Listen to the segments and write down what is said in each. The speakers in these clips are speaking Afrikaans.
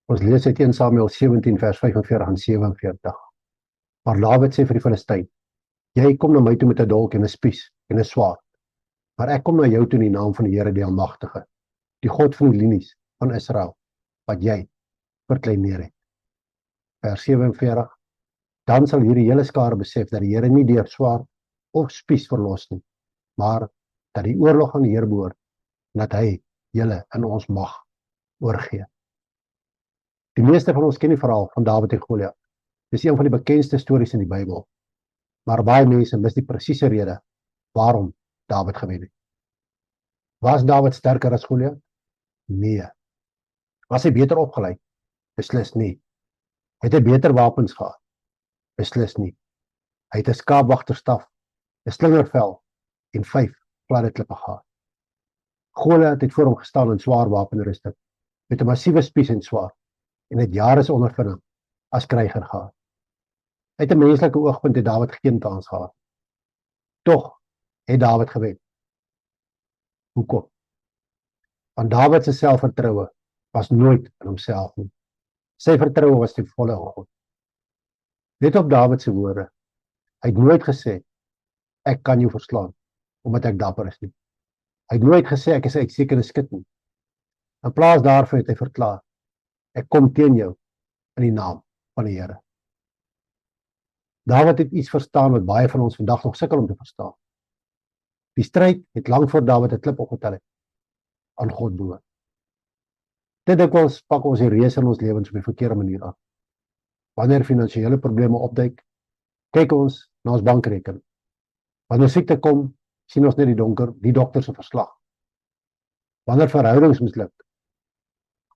Ons lees uit 1 Samuel 17 vers 45 en 47. Maar Dawid sê vir die Filistyn: Jy kom na my toe met 'n dolk en 'n spies en 'n swaard, maar ek kom na jou toe in die naam van die Here die Almagtige, die God van die linies van Israel, wat jy verkleineer het. Vers 47. Dan sal hierdie hele skare besef dat die Here nie deur swaard of spies verlos nie, maar dat die oorlog aan die Here behoort en dat hy julle in ons mag oorgee. Die meeste van ons ken die verhaal van Dawid en Goliat. Dis een van die bekendste stories in die Bybel. Maar baie mense mis die presiese rede waarom Dawid gewen het. Was Dawid sterker as Goliat? Nee. Was hy beter opgeleid? Beslis nie. Het hy beter wapens gehad? Beslis nie. Hy het 'n skaapwagterstaf, 'n slingervel en 5 gladde klippe gehad. Goliat het voor hom gestaan in swaar wapenrusting, met 'n massiewe spies en swaard, en het jare se ondervinding as kryger gehad. Uit 'n menslike oogpunt het Dawid geen kans gehad. Tog het Dawid gewen. Hoekom? Want Dawid se selfvertroue was nooit in homself nie. Sy vertroue was ten volle in God. Let op Dawid se woorde. Hy het nooit gesê, ek kan jou verslaan, omdat ek dapper is nie. Hy het nooit gesê, ek is 'n uitstekende skut nie. In plaas daarvan het hy verklaar, ek kom teen jou in die naam van die Here. Dawid het iets verstaan wat baie van ons vandag nog sukkel om te verstaan. Die stryd het lank voor Dawid 'n klip opgetel het, aan God behoort. Te dikwels pak ons die reus in ons lewens op die verkeerde manier aan. Wanneer finansiële probleme opduik, kyk ons na ons bankrekening. Wanneer siekte kom, sien ons net die dokter se verslag. Wanneer verhoudings misluk,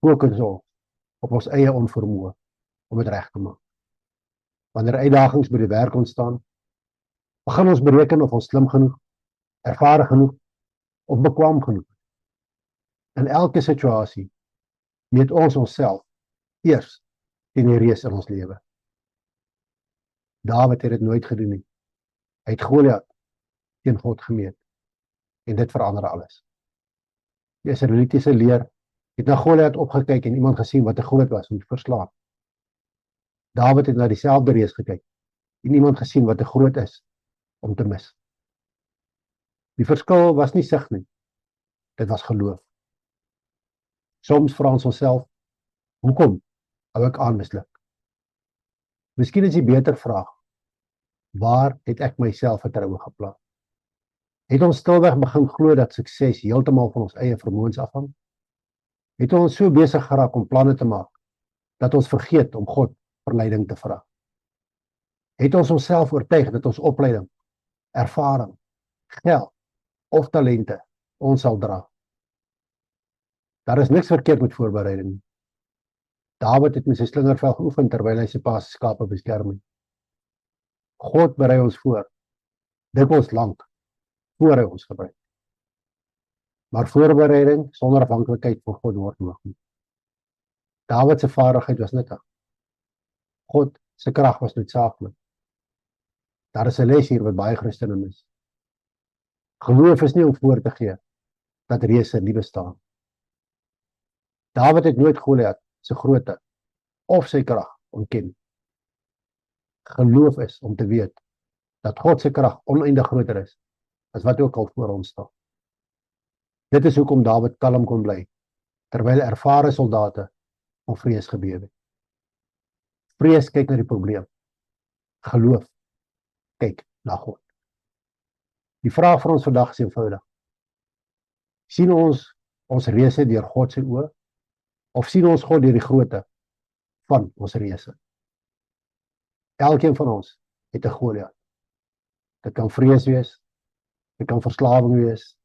fokus ons op ons eie onvermoë om dit reg te maak. Wanneer uitdagings by die werk ontstaan, begin ons bereken of ons slim genoeg, ervare genoeg of bekwam genoeg. In elke situasie meet ons onsself eers teen die reus in ons lewe. Dawid het dit nooit gedoen nie. Hy het Goliat teen God gemeet en dit verander alles. Die Israelitiese leer het na Goliat opgekyk en iemand gesien wat te groot was om te verslaan. Dawid het na dieselfde reus gekyk en iemand gesien wat te groot is om te mis. Die verskil was nie sig nie, dit was geloof. Soms vra ons onsself, hoekom hou ek aan misluk? Miskien is die beter vraag, waar het ek myself vertroue geplaas? Het ons stilweg begin glo dat sukses heeltemal van ons eie vermoëns afhang? Het ons so besig geraak om planne te maak, dat ons vergeet om God vir leiding te vra? Het ons onsself oortuig dat ons opleiding, ervaring, geld of talente ons sal dra? Daar is niks verkeerd met voorbereiding nie. Dawid het met sy slingervel geoefen terwyl hy sy pa se skape beskerm het. God berei ons voor, dikwels lank, voor hy ons gebruik. Maar voorbereiding sonder afhanklikheid van God word nooit nie. Dawid se vaardigheid was nuttig. God se krag was noodsaaklik. Daar is 'n les hier wat baie Christene mis. Geloof is nie om voor te gee dat reëse nie bestaan. Dawid het nooit Goliat se grootte of sy krag ontken. Geloof is om te weet dat God se krag oneindig groter is as wat ook al voor ons staan. Dit is hoekom Dawid kalm kon bly terwyl ervare soldate van vrees gebewe het. Vrees kyk na die probleem. Geloof kyk na God. Die vraag vir ons vandag is eenvoudig. Sien ons reëse deur God se oë of sien ons God deur die grootte van ons reëse? Elkeen van ons het 'n Goliat. Dit kan vrees wees, dit kan verslawing wees,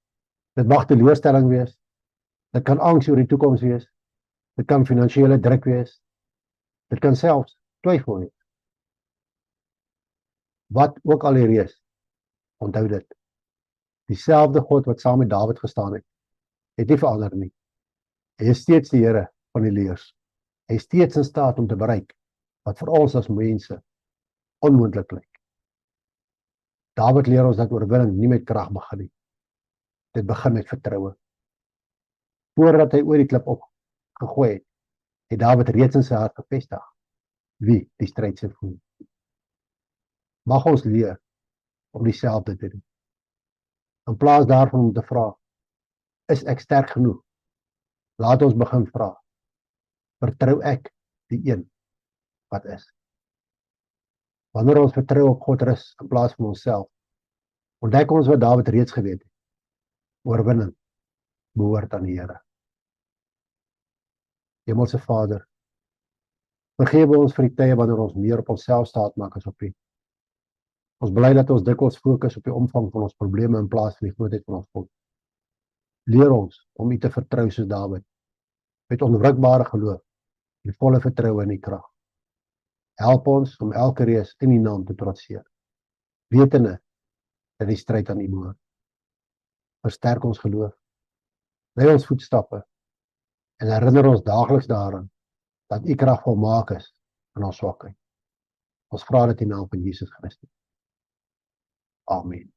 dit mag teleurstelling wees, dit kan angs oor die toekoms wees, dit kan finansiële druk wees, dit kan selfs twyfel wees. Wat ook al die reus, onthou dit. Dieselfde God wat saam met Dawid gestaan het nie verander nie. Hy is steeds die Here van die leers. Hy is steeds in staat om te bereik wat vir ons as mense onmoontlik lyk. Dawid leer ons dat oorwinning nie met krag begin nie. Dit begin met vertroue. Voordat hy oor die klip opgegooi het, het Dawid reeds in sy hart gevestig. Wie die stryd se voer. Mag ons leer om dieselfde te doen. In plaas daarvan om te vra, is ek sterk genoeg? Laat ons begin vra, vertrou ek die een wat is? Wanneer ons vertrou op God rus in plaas van onsself, ontdek ons wat Dawid reeds geweet het. Oorwinning behoort aan die Here. Hemelse Vader, vergewe ons vir die tye wanneer ons meer op onsself staat maak as op U. Ons bly dat ons dikwels fokus op die omvang van ons probleme in plaas van die grootheid van ons God. Leer ons om U te vertrou soos Dawid, met onwrikbare geloof en volle vertroue in U krag. Help ons om elke reis in U naam te trotseer, wetende dat die stryd aan U behoort. Versterk ons geloof, lei ons voetstappe en herinner ons daagliks daaraan dat U krag volmaak is in ons swakheid. Ons vra dit in die naam van Jesus Christus. Amen.